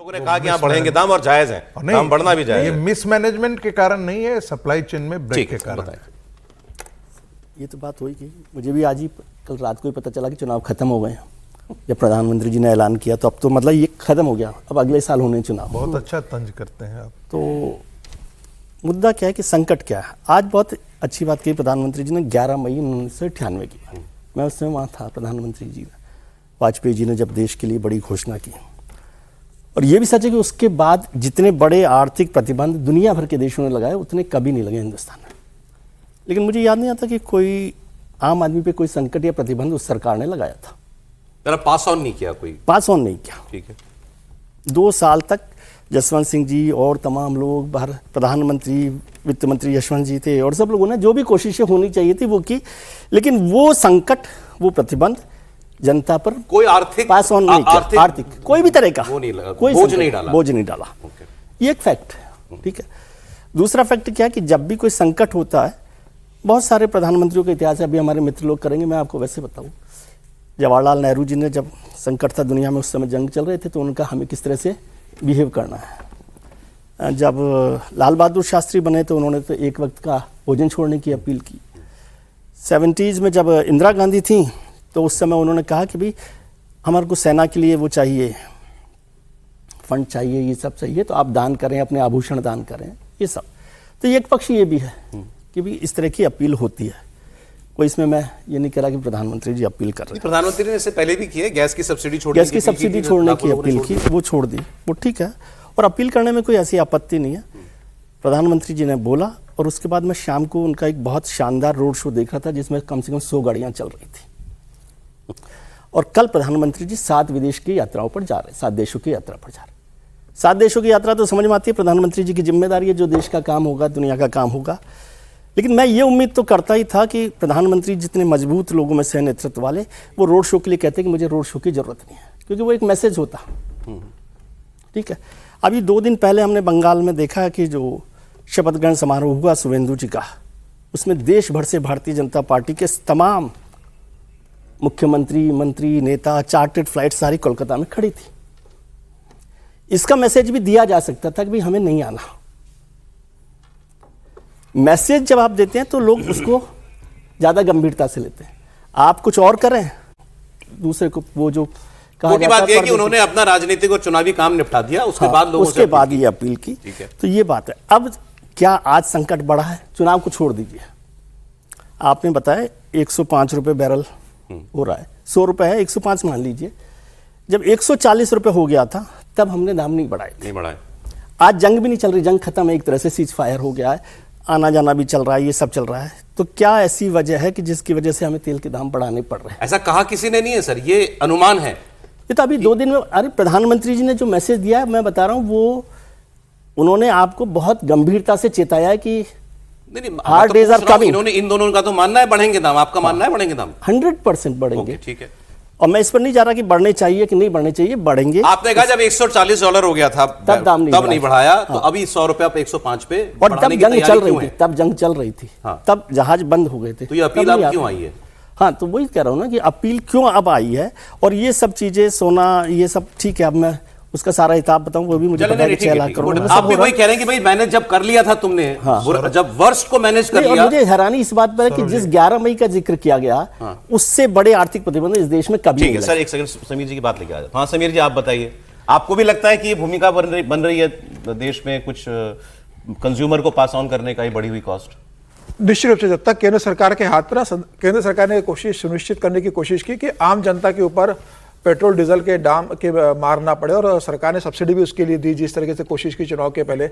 लोगों ने कहा कि यहाँ बढ़ेंगे दाम और जायज है, दाम बढ़ना भी जायज ये है। मिसमैनेजमेंट के कारण नहीं है, सप्लाई चेन में ब्रेक के कारण है। ये तो बात हुई कि मुझे भी आज ही कल रात को ही पता चला कि चुनाव खत्म हो गए हैं। जब प्रधानमंत्री जी ने ऐलान किया तो अब तो मतलब ये खत्म हो गया, अब अगले साल होने चुनाव। बहुत अच्छा तंज करते हैं आप। तो मुद्दा क्या है कि संकट क्या है। आज बहुत अच्छी बात कही प्रधानमंत्री जी ने, 11 मई 1998 की, मैं उस समय वहाँ था। प्रधानमंत्री जी वाजपेयी जी ने जब देश के लिए बड़ी घोषणा की, और ये भी सच है कि उसके बाद जितने बड़े आर्थिक प्रतिबंध दुनिया भर के देशों ने लगाए उतने कभी नहीं लगे हिंदुस्तान में। लेकिन मुझे याद नहीं आता कि कोई आम आदमी पे कोई संकट या प्रतिबंध उस सरकार ने लगाया था। पास ऑन नहीं किया, कोई पास ऑन नहीं किया। ठीक है। 2 साल तक जसवंत सिंह जी और तमाम लोग, प्रधानमंत्री, वित्त मंत्री यशवंत जी थे, और सब लोगों ने जो भी कोशिशें होनी चाहिए थी वो की, लेकिन वो संकट, वो प्रतिबंध जनता पर कोई आर्थिक पास ऑन नहीं किया। आर्थिक कोई भी तरह का कोई बोझ नहीं डाला। ये एक फैक्ट है, ठीक है। दूसरा फैक्ट क्या है कि जब भी कोई संकट होता है, बहुत सारे प्रधानमंत्रियों का इतिहास है, अभी हमारे मित्र लोग करेंगे, मैं आपको वैसे बताऊं। जवाहरलाल नेहरू जी ने, जब संकट था दुनिया में, उस समय जंग चल रहे थे, तो उनका हमें किस तरह से बिहेव करना है। जब लाल बहादुर शास्त्री बने तो उन्होंने तो एक वक्त का भोजन छोड़ने की अपील की। 70s में जब इंदिरा गांधी थी तो उस समय उन्होंने कहा कि भाई हमारे को सेना के लिए वो चाहिए, फंड चाहिए, ये सब चाहिए, तो आप दान करें, अपने आभूषण दान करें, ये सब। तो ये एक पक्ष ये भी है कि भी इस तरह की अपील होती है। कोई इसमें मैं ये नहीं कह रहा कि प्रधानमंत्री जी अपील कर रहे हैं। प्रधानमंत्री ने इससे पहले भी किया, गैस की सब्सिडी छोड़ने की अपील की, वो छोड़ दी, वो ठीक है। और अपील करने में कोई ऐसी आपत्ति नहीं है। प्रधानमंत्री जी ने बोला, और उसके बाद मैं शाम को उनका एक बहुत शानदार रोड शो देख रहा था जिसमें कम से कम 100 गाड़ियां चल रही थी। और कल प्रधानमंत्री जी 7 विदेश की यात्राओं पर जा रहे, 7 देशों की यात्रा पर जा रहे। 7 देशों की यात्रा तो समझ में आती है, प्रधानमंत्री जी की जिम्मेदारी है, जो देश का काम होगा, दुनिया का काम होगा। लेकिन मैं ये उम्मीद तो करता ही था कि प्रधानमंत्री जितने मजबूत लोगों में से नेतृत्व वाले, वो रोड शो के लिए कहते कि मुझे रोड शो की जरूरत नहीं है, क्योंकि वो एक मैसेज होता। ठीक है। अभी 2 दिन पहले हमने बंगाल में देखा कि जो शपथ ग्रहण समारोह हुआ शुभेंदु जी का, उसमें देश भर से भारतीय जनता पार्टी के तमाम मुख्यमंत्री, मंत्री, नेता, चार्टर्ड फ्लाइट सारी कोलकाता में खड़ी थी। इसका मैसेज भी दिया जा सकता था कि भाई हमें नहीं आना। मैसेज जब आप देते हैं तो लोग उसको ज़्यादा गंभीरता से लेते हैं। आप कुछ और करें, दूसरे को वो जो कहा जाता है। बात यह कि उन्होंने अपना राजनीतिक और चुनावी काम निपटा दिया, उसके बाद लोगों उसके बाद ये अपील की। तो ये बात है। अब क्या आज संकट बढ़ा है? चुनाव को छोड़ दीजिए, आपने बताया 105 रुपये बैरल हो रहा है, 100 रुपये है, 105 मान लीजिए। जब 140 रुपये हो गया था तब हमने दाम नहीं बढ़ाए। आज जंग भी नहीं चल रही, जंग खत्म है, एक तरह से सीज फायर हो गया है, आना जाना भी चल रहा है, ये सब चल रहा है। तो क्या ऐसी वजह है कि जिसकी वजह से हमें तेल के दाम बढ़ाने पड़ रहे हैं? ऐसा कहा किसी ने नहीं है सर, ये अनुमान है। ये तो अभी 2 दिन में, अरे प्रधानमंत्री जी ने जो मैसेज दिया है, मैं बता रहा हूँ, वो उन्होंने आपको बहुत गंभीरता से चेताया है कि हार्ड डेज आर कमिंग। इन्होंने, इन दोनों का तो मानना है बढ़ेंगे दाम, आपका मानना है बढ़ेंगे दाम? 100% बढ़ेंगे। ठीक है। और मैं इस पर नहीं जा रहा कि बढ़ने चाहिए कि नहीं बढ़ने चाहिए, बढ़ेंगे। आपने कहा जब $140 हो गया था तब दाम नहीं बढ़ाया। तो अभी 100 रुपया पे 105 पे, और तब जंग चल रही थी, तब जहाज बंद हो गए थे। तो ये अपील अब क्यों आई है? हाँ, तो वही कह रहा हूँ ना कि अपील क्यों अब आई है। और ये सब चीजें, सोना, ये सब ठीक है। अब मैं उसका सारा हिसाब बताऊं, वो भी मुझे पता है कि 6 लाख करोड़। आप भी वही कह रहे हैं कि भाई मैनेज जब कर लिया था तुमने, जब वर्स्ट को मैनेज कर लिया। मुझे हैरानी इस बात पर है कि जिस 11 मई का जिक्र किया गया, उससे बड़े आर्थिक प्रतिबंध इस देश में कभी नहीं लगे। सर एक सेकंड, समीर जी की बात लेके आ जाता हूं। हाँ समीर जी, आप बताइए, आपको भी लगता है कि ये भूमिका बन रही है देश में कुछ कंज्यूमर को पास ऑन करने का, ही बढ़ी हुई कॉस्ट? निश्चित रूप से जब तक केंद्र सरकार के हाथ पर, केंद्र सरकार ने कोशिश सुनिश्चित करने की कोशिश की कि आम जनता के ऊपर पेट्रोल डीजल के दाम के मार ना पड़े, और सरकार ने सब्सिडी भी उसके लिए दी, जिस तरीके से कोशिश की चुनाव के पहले।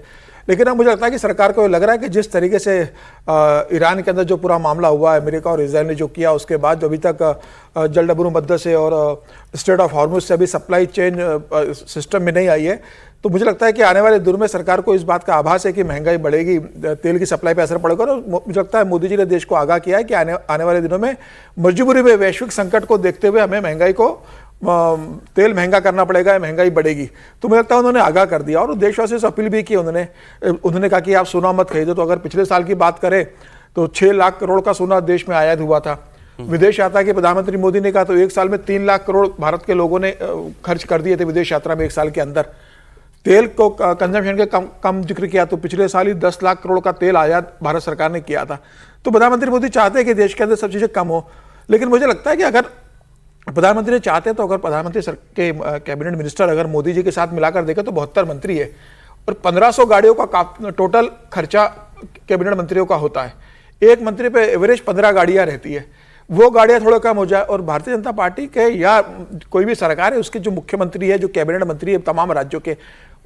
लेकिन अब मुझे लगता है कि सरकार को लग रहा है कि जिस तरीके से ईरान के अंदर जो पूरा मामला हुआ है, अमेरिका और इजराइल ने जो किया, उसके बाद जो अभी तक जलडबरू मध्य से और स्ट्रेट ऑफ हॉर्मुज से अभी सप्लाई चेन सिस्टम में नहीं आई है, तो मुझे लगता है कि आने वाले दिनों में सरकार को इस बात का आभास है कि महंगाई बढ़ेगी, तेल की सप्लाई पे असर पड़ेगा। और मुझे लगता है मोदी जी ने देश को आगाह किया है कि आने वाले दिनों में मजबूरी में वैश्विक संकट को देखते हुए हमें महंगाई को, तेल महंगा करना पड़ेगा, महंगाई बढ़ेगी। तो मुझे लगता है उन्होंने आगाह कर दिया, और देशवासियों से अपील भी की उन्होंने कहा कि आप सोना मत खरीदो। तो अगर पिछले साल की बात करें तो 6 लाख करोड़ का सोना देश में आयात हुआ था। विदेश यात्रा के प्रधानमंत्री मोदी ने कहा तो 1 साल में 3 लाख करोड़ भारत के लोगों ने खर्च कर दिए थे विदेश यात्रा में, 1 साल के अंदर। तेल को कंजम्पशन के कम जिक्र किया, तो पिछले साल ही 10 लाख करोड़ का तेल आयात भारत सरकार ने किया था। तो प्रधानमंत्री मोदी चाहते हैं कि देश के अंदर सब चीज़ें कम हो, लेकिन मुझे लगता है कि अगर प्रधानमंत्री चाहते हैं तो अगर प्रधानमंत्री के कैबिनेट मिनिस्टर अगर मोदी जी के साथ मिलाकर देखें तो 72 मंत्री है और 1500 गाड़ियों का टोटल खर्चा कैबिनेट मंत्रियों का होता है। एक मंत्री पे एवरेज 15 गाड़ियां रहती है, वो गाड़ियां थोड़ा कम हो जाए और भारतीय जनता पार्टी के या कोई भी सरकार है उसके जो मुख्यमंत्री है, जो कैबिनेट मंत्री है तमाम राज्यों के,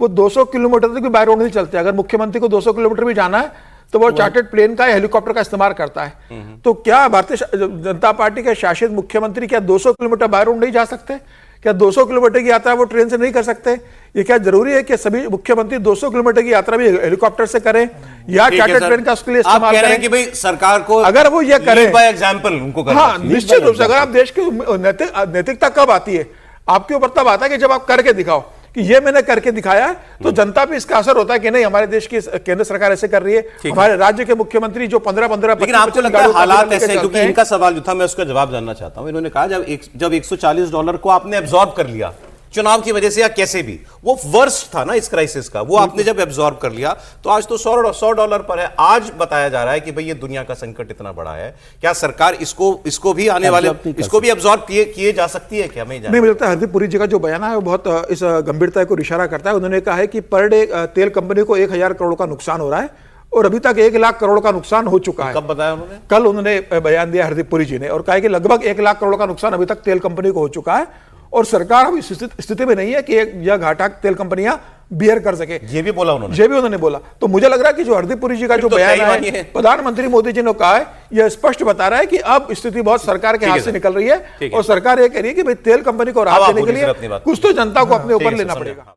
वो 200 किलोमीटर तक भी बाय रोड नहीं चलते। अगर मुख्यमंत्री को 200 किलोमीटर भी जाना है तो वो चार्टर्ड प्लेन का या हेलीकॉप्टर का इस्तेमाल करता है। तो क्या भारतीय जनता पार्टी के शासित मुख्यमंत्री क्या 200 किलोमीटर बाय रोड नहीं जा सकते? क्या 200 किलोमीटर की यात्रा वो ट्रेन से नहीं कर सकते? ये क्या जरूरी है कि सभी मुख्यमंत्री 200 किलोमीटर की यात्रा भी हेलीकॉप्टर से करें या चार्टर्ड प्लेन का उसके लिए इस्तेमाल करें? आप कह रहे हैं कि भाई सरकार को अगर वो ये करें बाय एग्जांपल उनको करना हाँ, चाहिए। निश्चित रूप से अगर आप देश की नैतिकता कब आती है आपके ऊपर? तब आता है कि जब आप करके दिखाओ कि ये मैंने करके दिखाया है, तो जनता पे इसका असर होता है कि नहीं हमारे देश की केंद्र सरकार ऐसे कर रही है, हमारे राज्य के मुख्यमंत्री जो 15-15 लेकिन आपको लगता है हालात ऐसे हैं? क्योंकि इनका सवाल जो था मैं उसका जवाब जानना चाहता हूं। इन्होंने कहा जब $140 को आपने एब्जॉर्ब कर लिया चुनाव की वजह से या कैसे भी, वो वर्स्ट था ना इस क्राइसिस का, वो आपने जब एब्जॉर्ब कर लिया तो आज तो $100 पर है। आज बताया जा रहा है कि भाई ये दुनिया का संकट इतना बड़ा है, क्या सरकार इसको भी आने वाले इसको भी एब्जॉर्ब किए जा सकती है क्या? नहीं, मुझे लगता है हरदीप पुरी जी का जो बयान है वो बहुत इस गंभीरता को इशारा करता है। उन्होंने कहा है कि पर डे तेल कंपनी को 1000 करोड़ का नुकसान हो रहा है और अभी तक 1 लाख करोड़ का नुकसान हो चुका है। कब बताया उन्होंने? कल उन्होंने बयान दिया हरदीप पुरी जी ने और कहा कि लगभग 1 लाख करोड़ का नुकसान अभी तक तेल कंपनी को हो चुका है और सरकार अब इस स्थिति में नहीं है कि यह घाटा तेल कंपनियां बियर कर सके। ये भी उन्होंने बोला। तो मुझे लग रहा है कि जो हरदीप पुरी जी का जो बयान है प्रधानमंत्री मोदी जी ने कहा है, यह स्पष्ट बता रहा है कि अब स्थिति बहुत सरकार के हाथ से निकल रही है और सरकार ये कह रही है कि भाई तेल कंपनी को राहत देने के लिए कुछ तो जनता को अपने ऊपर लेना पड़ेगा।